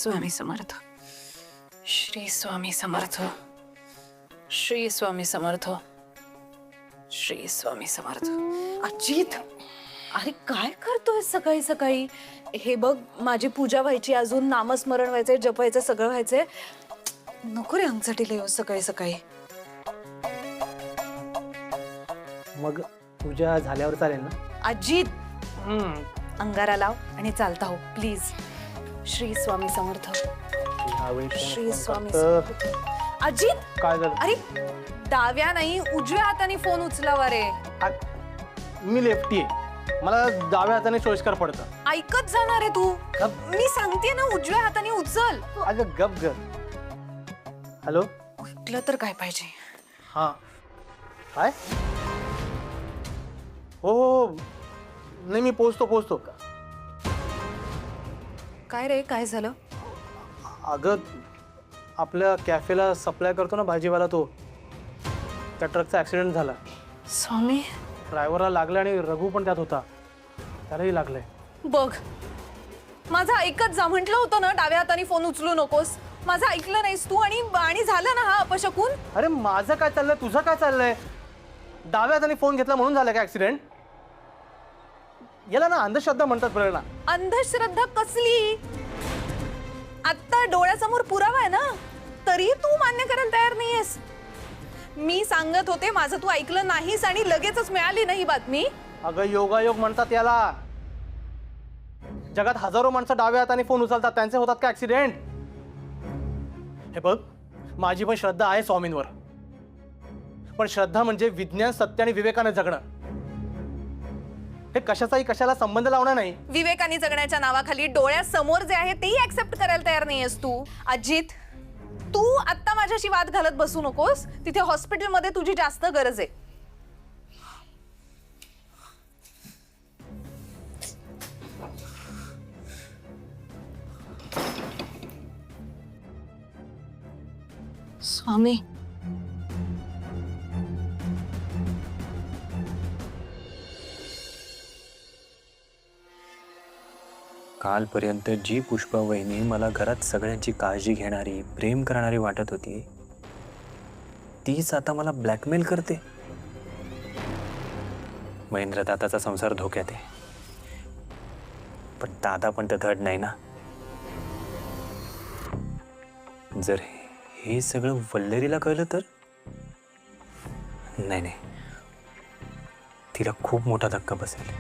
स्वामी समर्थ. श्री स्वामी समर्थ. श्री स्वामी समर्थ. श्री स्वामी समर्थ. अजित, अरे काय करतोय सकाळी सकाळी? हे बघ, माझी पूजा व्हायची, अजून नामस्मरण व्हायचंय, जपायचं, सगळं व्हायचंय. नको रे अंगचटीला येऊ सकाळी सकाळी. मग पूजा झाल्यावर चालेल ना? अजित, अंगारा लाव आणि चालता हो प्लीज. श्री स्वामी समर्थ. श्री स्वामी समर्थ. अजित, काय झालं? अरे डाव्या नाही उजव्या हाताने फोन उचलावा रे. मी लेफ्टी आहे, मला डाव्या हाताने सोयीस्कर पडतं. ऐकत जाणार आहे तू. मी सांगते ना, उजव्या हाताने उचल. अगं गप ग. हॅलो, ऐकलं तर काय पाहिजे. हा काय? हो नाही, मी पोचतो. काय रे, काय झालं? अगं आपल्या कॅफेला सप्लाय करतो ना भाजीवाला, तो त्या ट्रकचा ॲक्सिडेंट झाला. स्वामी, ड्रायव्हरला लागलं आणि रघु पण त्यात होता, त्यालाही लागलंय. बघ, माझं ऐकत जा. म्हटलं होतं ना डाव्या हाताने फोन उचलू नकोस. माझं ऐकलं नाहीस तू आणि झालं ना हा अपशकून. अरे माझं काय चाललंय, तुझं काय चाललंय? डाव्या हाताने फोन घेतला म्हणून झालं का ॲक्सिडेंट? याला ना अंधश्रद्धा म्हणतात बरं ना. अंधश्रद्धा कसली? आता डोळ्यासमोर पुरावा आहे ना, तरी तू मान्य करायला तयार नाहीयेस. मी सांगत होते, माझं तू ऐकलं नाहीस आणि लगेचच मिळाली नाही बातमी. अगं योगायोग म्हणतात याला. जगात हजारो माणसं डाव्या हाताने फोन उचलतात, त्यांचे होतात का ऍक्सिडेंट? हे बघ, माझी पण श्रद्धा आहे स्वामींवर, पण श्रद्धा म्हणजे विज्ञान, सत्य आणि विवेकाने जगणं. हे कशाचाही कशाला संबंध लावणार नाही. विवेकाने जगण्याच्या नावाखाली डोळ्यासमोर जे आहे तेही ऍक्सेप्ट करायला तयार नाहीयेस तू. अजित, तू आता माझ्याशी वाद घालत बसू नकोस. तिथे हॉस्पिटलमध्ये तुझी जास्त गरज आहे. स्वामी, कालपर्यंत जी पुष्पा वहिनी मला घरात सगळ्यांची काळजी घेणारी, प्रेम करणारी वाटत होती, तीच आता मला ब्लॅकमेल करते. महेंद्र दादाचा संसार धोक्यात आहे, पण दादा पण तर धड नाही ना. जर हे सगळं वल्लरीला कळलं तर? नाही, तिला खूप मोठा धक्का बसेल.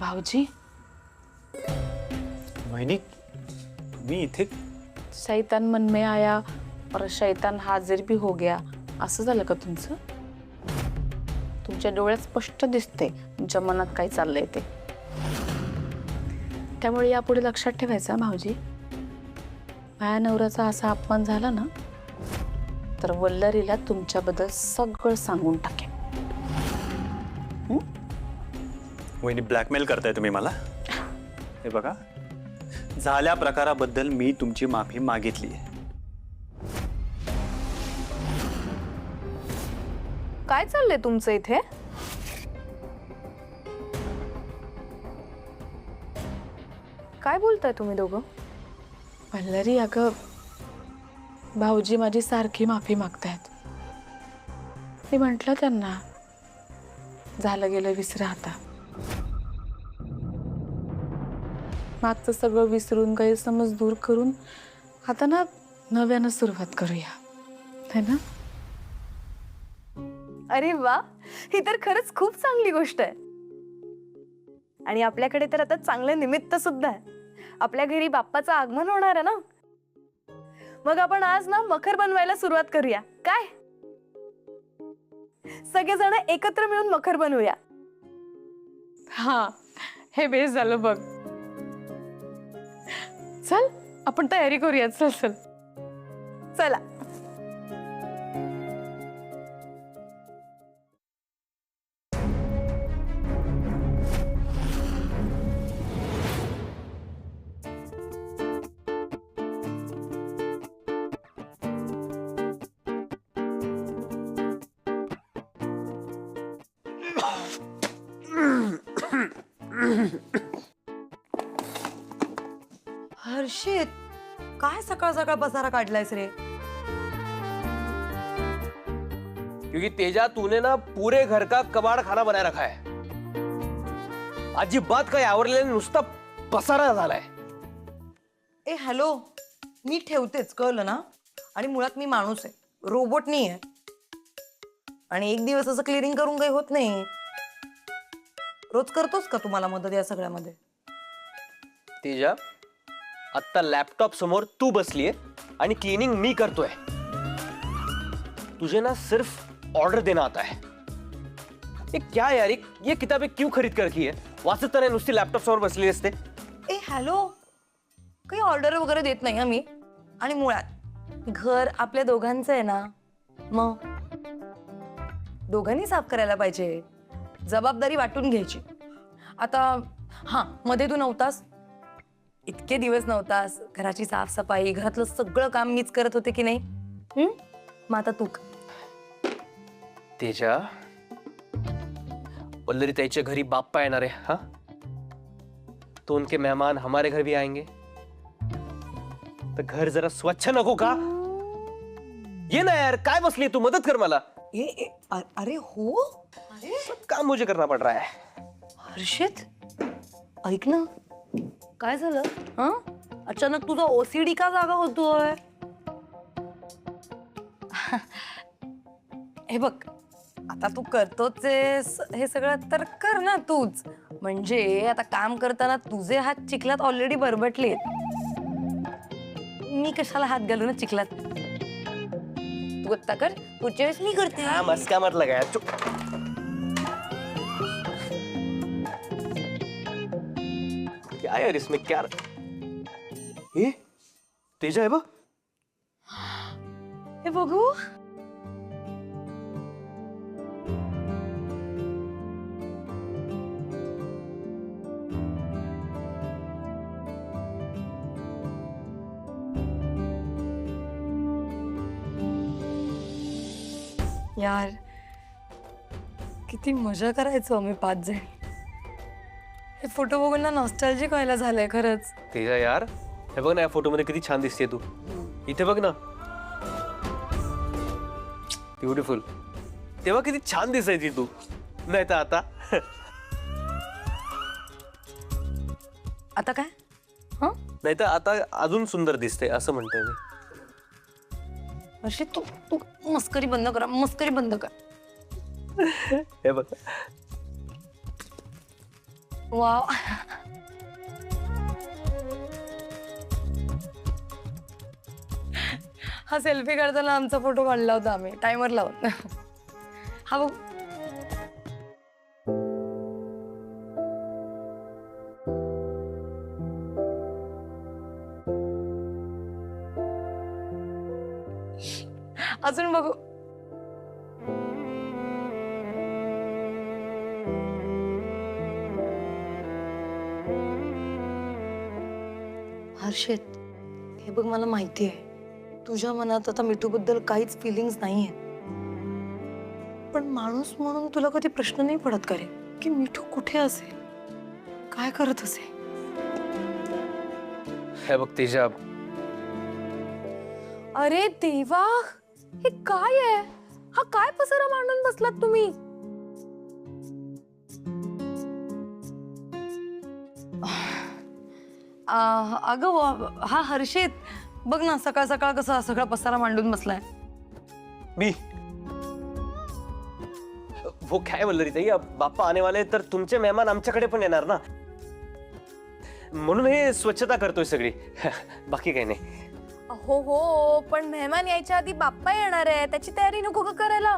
भाऊजी, वहिनी, मी इथे शैतान मन में आया और शैतान हाजिर भी हो गया, असं झालं का तुमचं? तुमच्या डोळ्यात स्पष्ट दिसते तुमच्या मनात काय चाललंय ते. त्यामुळे यापुढे लक्षात ठेवायचं भाऊजी, माझ्या नवऱ्याचा असा अपमान झाला ना, तर वल्लरीला तुमच्याबद्दल सगळं सांगून टाकेन. वहिनी, ब्लॅकमेल करताय तुम्ही मला? हे बघा, झाल्या प्रकाराबद्दल मी तुमची माफी मागितली आहे. काय चाललंय तुमचं इथे? काय बोलताय तुम्ही दोघं? वल्लरी, अगं भाऊजी माझी सारखी माफी मागतायत. मी म्हंटल त्यांना, झालं गेलं विसरा आता. मागचं सगळं विसरून, गैरसमज दूर करून आता ना नव्यानं सुरुवात करूया, है ना? अरे वा, ही तर खरंच खूप चांगली गोष्ट आहे. आणि आपल्याकडे तर आता चांगलं निमित्त सुद्धा आहे. आपल्या घरी बाप्पाचं आगमन होणार आहे ना, मग आपण आज ना मखर बनवायला सुरुवात करूया काय? सगळेजण एकत्र मिळून मखर बनवूया. हा, हे बेस झालं बघ. चल आपण तयारी करूया. चल चल चला. हर्षित, काय सकाळ सकाळ पसारा काढलायस रे? क्योंकि तेजा तूने ना पूरे घर का कबाड़ खाना बनाए रखा है. अजिबात काही आवरलेलं नुसता पसारा झालाय. ए हॅलो, मी ठेवतेच, कळलं ना? आणि मुळात मी माणूस आहे, रोबोट नाही आहे. आणि एक दिवस असं क्लिअरिंग करून काही होत नाही. रोज करतोस का तुम्हाला मदत या सगळ्यामध्ये? तेजा, आता लॅपटॉप समोर तू बसलीये आणि क्लीनिंग मी करतोय. तुझे ना सिर्फ ऑर्डर देना आता है. ये क्या यार, ये किताबें क्यों खरीद कर रखी है? वाचत तर नाही, नुसती लॅपटॉप समोर बसली असते. ए हॅलो, काही ऑर्डर वगैरे देत नाही मी. आणि मुळात घर आपल्या दोघांचं आहे ना, मग दोघांनी साफ करायला पाहिजे, जबाबदारी वाटून घ्यायची. आता हा, मध्ये तू नव्हतास, इतके दिवस नव्हतास, घराची साफसफाई, घरातलं सगळं काम मीच करत होते की नाही? मग आता तू तेजा, वल्लरी ताईच्या घरी बाप्पा येणार आहे. हा, तो उनके मेहमान हमारे घर भी आएंगे, तर घर जरा स्वच्छ नको का? ये ना यार, काय बसली तू, मदत कर मला. अरे हो, सब काम मुझे करना पड़ रहा है. हर्षित, ऐक ना, काय झालं? हा, अचानक तुझा ओसीडी का जागा होतोय? हे बघ, आता तू करतोच हे सगळं, तर कर ना तूच. म्हणजे आता काम करताना तुझे हात चिखलात ऑलरेडी बरबटले, मी कशाला हात घालू ना चिखलात? तू आत्ता कर, पुढच्या वेळेस मी करते. हाँ, मस्का मत लगा यार, चुप. क्या यार इसमें क्या? ये तेजा है बा. हे बघू. यार, किती मजा करायचो आम्ही 5 जण. हे फोटो बघून ना नॉस्टॅल्जिक व्हायला झालंय खरंच. तेजा यार, हे बघ ना, या फोटो मध्ये किती छान दिसते तू. इथे बघ ना, ब्युटिफुल. तेव्हा किती छान दिसायची तू, नाही तर आता. आता काय? हा, नाही तर आता अजून सुंदर दिसते, असं म्हणतोय मी. हर्षित, तू तू मस्करी बंद करा, मस्करी बंद कर. हे बघ. वाव. हा सेल्फी काढताना आमचा फोटो काढला होता आम्ही टाइमर लावून. हा बघ. अजून बघू. हर्षित, हे बघ, मला माहिती आहे तुझ्या मनात आता मिठूबद्दल काहीच फिलिंग्स नाहीये, पण माणूस म्हणून तुला कधी प्रश्न नाही पडत का रे, की मिठू कुठे असेल, काय करत असेल? हे बघ तेजा. अरे देवा, हे काय आहे? हा काय पसारा मांडून बसलात तुम्ही? अगं हा हर्षित, बघ ना, सकाळ सकाळ कसा सगळा पसारा मांडून बसलाय. मी वो काय वल्लरी ताई, अब बाप्पा आने वाले, तर तुमचे मेहमान आमच्याकडे पण येणार ना, म्हणून हे स्वच्छता करतोय सगळी. बाकी काही नाही. हो हो, पण मेहमान यायच्या आधी बाप्पा येणार आहे, त्याची तयारी नको का करायला?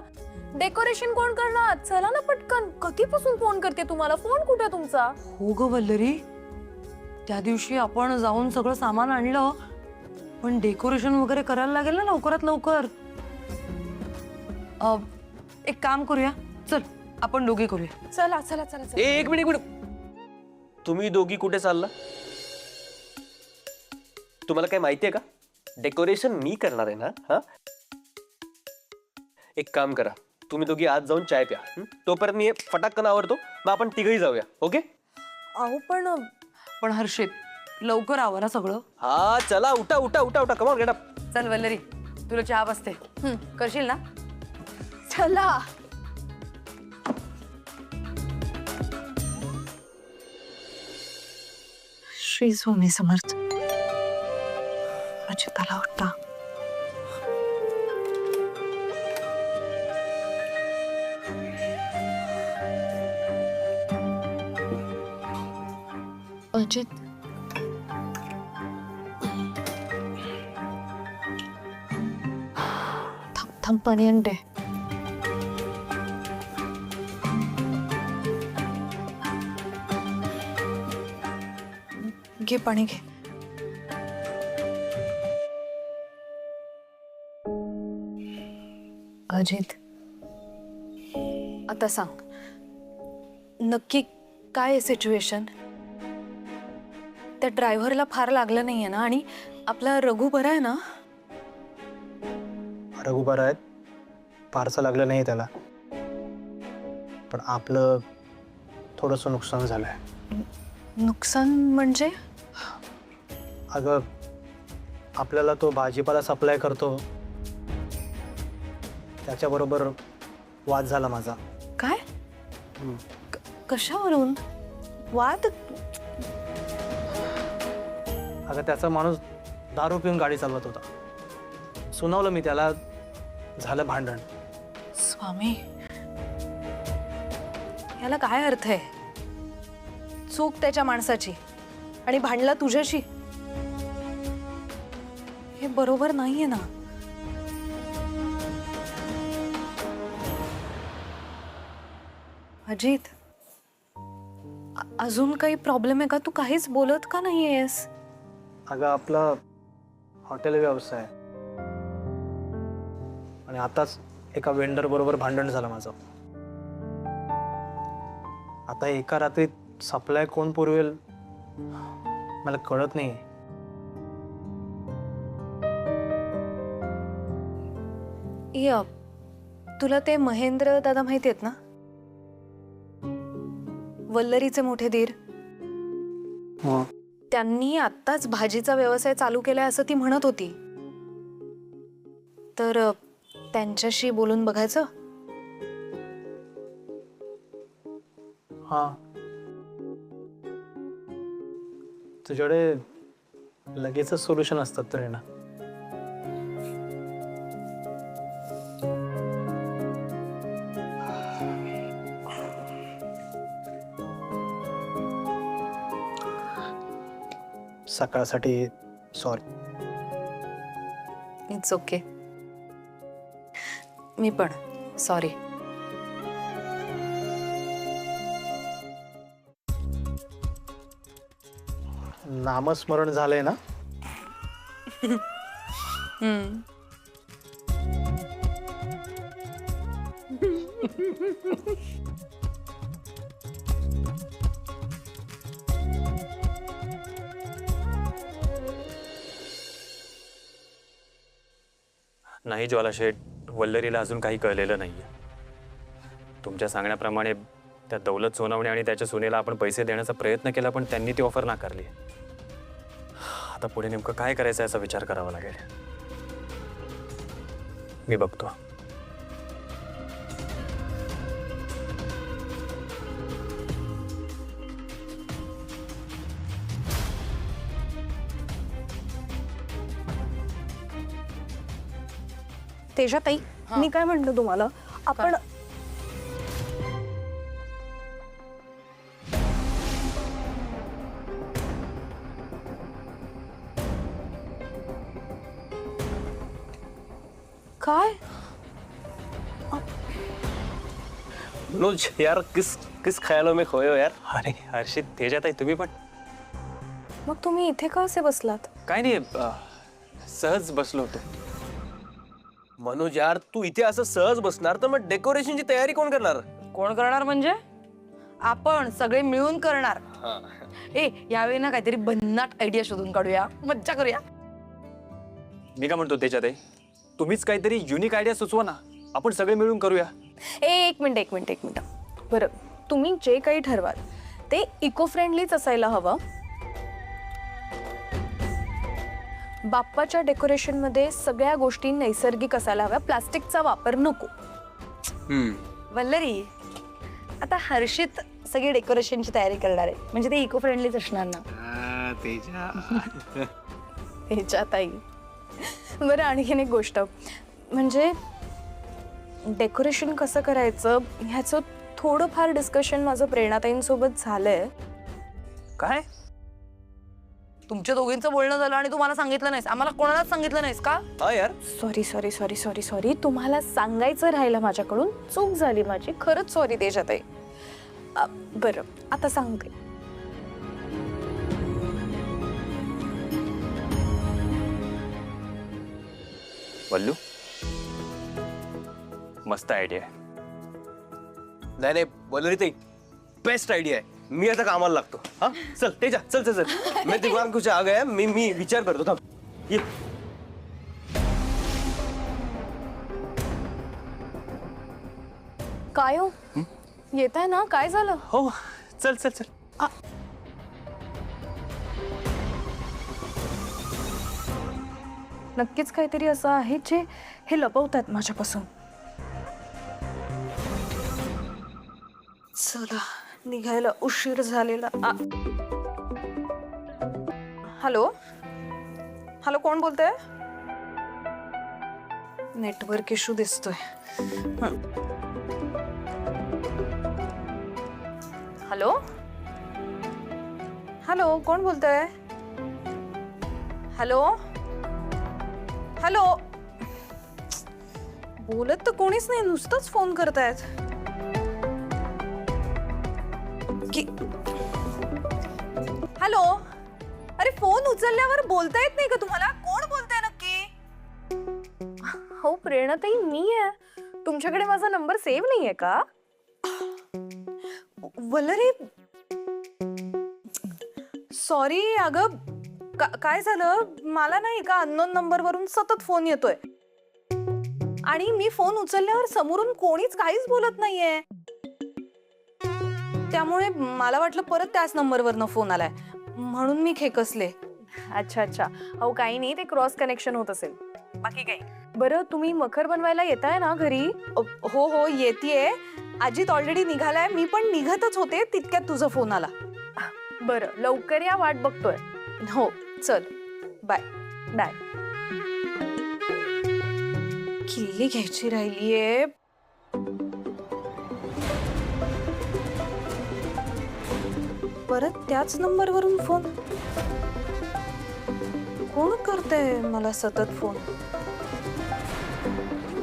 डेकोरेशन कोण करणार? चला ना पटकन. कधीपासून फोन करते तुम्हाला, फोन कुठे तुमचा? हो ग वल्लरी, त्या दिवशी आपण जाऊन सगळं सामान आणलं, पण डेकोरेशन वगैरे करायला लागेल ना लवकरात लवकर. एक काम करूया, चल आपण दोघी करूया. चला चला चला चला. एक मिनिट. तुम्ही दोघी कुठे चालला? तुम्हाला काय माहितीये का, डेकोरेशन मी करणार आहे ना. हा, एक काम करा, तुम्ही दोघी आज जाऊन चाय प्या. तोपर्यंत मी फटाकन आवरतो, मग आपण तिघही जाऊया. ओके? अहो पण हर्षित, लवकर आवर ना सगळं. हा चला उठा उठा उठा उठा कमॉन गेट अप. चल वल्लरी, तुला चहा बसते. करशील ना? चला. श्री स्वामी समर्थ. अजिताला उठा. अजित, थांब थांब, पाणी आण दे. घे पाणी घे. अजित, आता सांग, नक्की काय आहे सिच्युएशन? त्या ड्रायव्हरला फार लागलं नाहीये ना? आणि आपला रघु बरा आहे ना? रघु बरा आहेत, फारसं लागलं नाही त्याला, पण आपलं थोडंसं नुकसान झालंय. नुकसान म्हणजे? अगं, आपल्याला तो भाजीपाला सप्लाय करतो त्याच्याबरोबर वाद झाला माझा. काय? कशावरून वाद? अगं, त्याचा माणूस दारू पिऊन गाडी चालवत होता. सुनावलं मी त्याला, झालं भांडण. स्वामी, याला काय अर्थ आहे? चूक त्याच्या माणसाची आणि भांडला तुझ्याशी. हे बरोबर नाहीये ना. अजित, अजून काही प्रॉब्लेम आहे का? तू काहीच बोलत का नाहीयेस? अगं, आपला हॉटेल व्यवसाय आहे आणि आताच एका वेंडर बरोबर भांडण झालं माझं. आता एका रात्रीत सप्लाय कोण पुरवेल मला कळत नाही. तुला ते महेंद्र दादा माहिती आहेत ना? वल्लरीचे मोठे धीर. त्यांनी आत्ताच भाजीचा व्यवसाय चालू केलाय असं ती म्हणत होती. तर त्यांच्याशी बोलून बघायचं. हा, तुझ्याकडे लगेचच सोल्युशन असतात तर ना. सकाळसाठी सॉरी. It's okay. मी पण सॉरी. नामस्मरण झालंय ना? नाही ज्वाला शेठ, वल्लरीला अजून काही कळलेलं नाहीये. तुमच्या सांगण्याप्रमाणे त्या दौलत सोनवणे आणि त्याच्या सुनेला आपण पैसे देण्याचा प्रयत्न केला, पण त्यांनी ती ऑफर नाकारली. आता पुढे नेमकं काय करायचं याचा विचार करावा लागेल. मी बघतो. तेजाताई, मी काय म्हणतो तुम्हाला, आपण काय? मनोज यार, किस किस ख्यालों में खोए हो यार. अरे हर्षित, तेजाताई तुम्ही पण? मग तुम्ही इथे का असे बसलात? काय नाही, सहज बसलो होतो. मनोज यार, तू इथे असं सहज बसणार तर मग डेकोरेशनची तयारी कोण करणार? कोण करणार म्हणजे? आपण सगळे मिळून करणार. यावेळी ना काहीतरी भन्नाट आयडिया शोधून काढूया, मज्जा करूया. मी काय म्हणतो तेजाताई, तुम्हीच काहीतरी युनिक आयडिया सुचवा ना, आपण सगळे मिळून करूया. एक मिनिट. बरं, तुम्ही जे काही ठरवाल ते इको फ्रेंडलीच असायला हवं. बाप्पाच्या डेकोरेशन मध्ये सगळ्या गोष्टी नैसर्गिक असायला हव्या, प्लास्टिकचा वापर नको. वल्लरी, आता हर्षित सगळी डेकोरेशनची तयारी करणार आहे, म्हणजे ते इको फ्रेंडलीच असणार ना. त्याच्यात बरं, आणखीन एक गोष्ट, म्हणजे डेकोरेशन कसं करायचं ह्याचं थोडंफार डिस्कशन माझं प्रेरणाताईंसोबत झालंय. काय? तुमच्या दोघींचं बोलणं झालं आणि तुम्हाला सांगितलं नाहीस, आम्हाला कोणालाच सांगितलं नाहीस का? हा यार, सॉरी, तुम्हाला सांगायचं राहिलं माझ्याकडून, चूक झाली माझी, खरंच सॉरी तेजाताई. बरं, आता सांगते. वल्लू, मस्त आयडिया आहे. नाही वल्लरी ताई, बेस्ट आयडिया आहे. मी आता कामाला लागतो. हा चल तेजा, चल मैं दिमाग कुछ आ गया, मी विचार करतो. थांब, ये. काय हो, येत आहे ना? काय झालं? हो, चल. नक्कीच काहीतरी असं आहे जे हे लपवतात माझ्यापासून. चला, निघायला उशीर झालेला. हॅलो, कोण बोलतंय? नेटवर्क इश्यू दिसतोय. हॅलो, कोण बोलतंय? हॅलो, बोलत तर कोणीच नाही, नुसतंच फोन करतायत. हॅलो, अरे फोन उचलल्यावर बोलता येत नाही का तुम्हाला? कोण बोलतंय नक्की? हो प्रेरणाताई, मी आहे. तुमच्याकडे माझा नंबर सेव्ह नाहीये का? वल्लरी, सॉरी अगं, काय झालं, मला नाही का अननोन नंबरवरून सतत फोन येतोय आणि मी फोन उचलल्यावर समोरून कोणीच काहीच बोलत नाहीये. त्यामुळे मला वाटलं परत त्याच नंबरवरनं फोन आलाय, म्हणून मी खेकसले. अच्छा, अहो काही नाही, ते क्रॉस कनेक्शन होत असेल, बाकी काही. बरं, तुम्ही मखर बनवायला येताय ना घरी? हो येतेय. अजित ऑलरेडी निघालाय, मी पण निघतच होते तितक्यात तुझा फोन आला. बरं, लवकर या, वाट बघतोय. हो, चल, बाय. किल्ली घ्यायची राहिलीये. परत त्याच नंबरवरून फोन. कोण करतंय मला सतत फोन?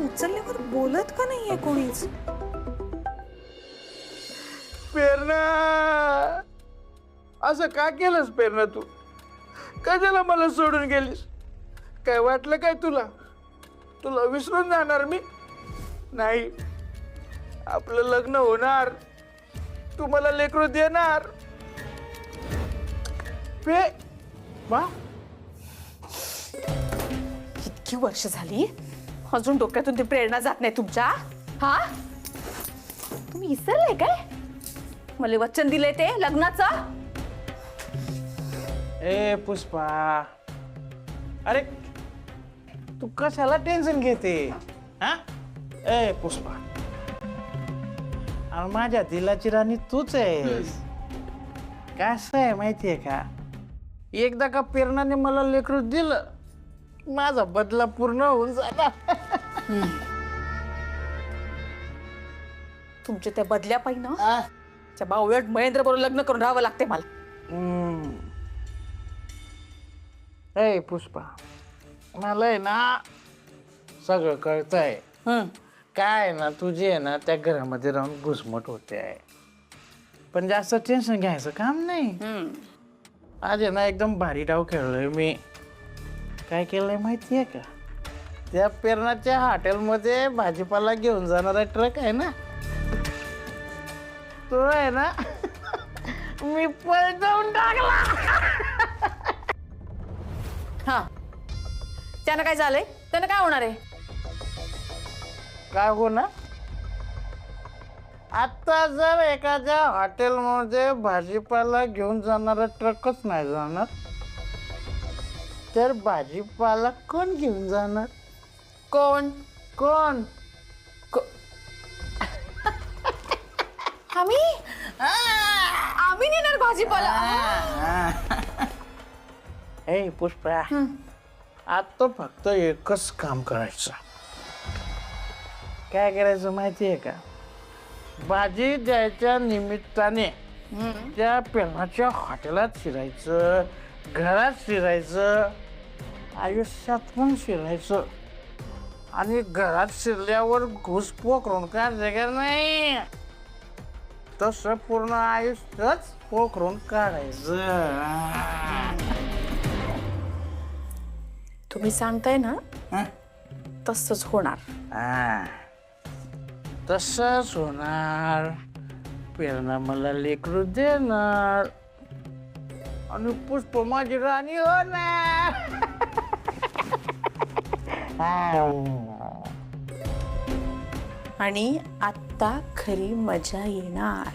उचलल्यावर बोलत का नाहीये कोणीच? प्रेरणा, असं का केलंस प्रेरणा? तू कशाला मला सोडून गेलीस? काय वाटलं काय तुला विसरून जाणार मी? नाही, आपलं लग्न होणार, तू मला लेकरू देणार. इतकी वर्ष झाली, अजून डोक्यातून ती प्रेरणा जात नाही तुमच्या? हा, तुम्ही विसरले काय मला वचन दिले ते लग्नाचं? ए पुष्पा, अरे तू कशाला टेन्शन घेते? हा, ए पुष्पा, अरे माझ्या दिलाची राणी तूच आहेस. कसं आहे माहितीये का, एकदा का प्रेरणाने मला लेकरू दिलं, माझा बदला पूर्ण होऊन जाणार. तुमच्या त्या बदल्या पाहिजे ना, त्या बावळट महेंद्र बरोबर लग्न करून राहावं लागते मला. ए पुष्पा, मला आहे ना सगळं कळतंय. काय आहे ना, तुझी आहे ना त्या घरामध्ये राहून घुसमट होते आहे, पण जास्त टेन्शन घ्यायचं काम नाही. आज आहे ना एकदम भारी डाव खेळलोय मी. काय केलंय माहितीये का, त्या पेरणाच्या हॉटेलमध्ये भाजीपाला घेऊन जाणारा ट्रक आहे ना, तो आहे ना मी पळवून टाकला. हा, त्यानं काय झालंय? त्यानं काय होणार आहे? काय हो ना, आता जर एखाद्या हॉटेलमध्ये भाजीपाला घेऊन जाणारा ट्रकच नाही जाणार, तर भाजीपाला कोण घेऊन जाणार? कोण? कोण? आम्ही नेणार भाजीपाला. ए पुष्पा, आता फक्त एकच काम करायचं. काय करायचं माहितीये का? भाजी द्यायच्या निमित्ताने त्या पेरणाच्या हॉटेलात शिरायचं, घरात शिरायचं, आयुष्यात पण शिरायचं. आणि घरात शिरल्यावर घुसपोक करून काढायचं का नाही, तसं पूर्ण आयुष्यच पोखरून काढायचं. तुम्ही सांगताय ना हं? तसंच होणार. तसंच होणार. प्रेरणा मला लेकरू देणार आणि पुष्प माझी राणी होणार. आणि आत्ता खरी मजा येणार.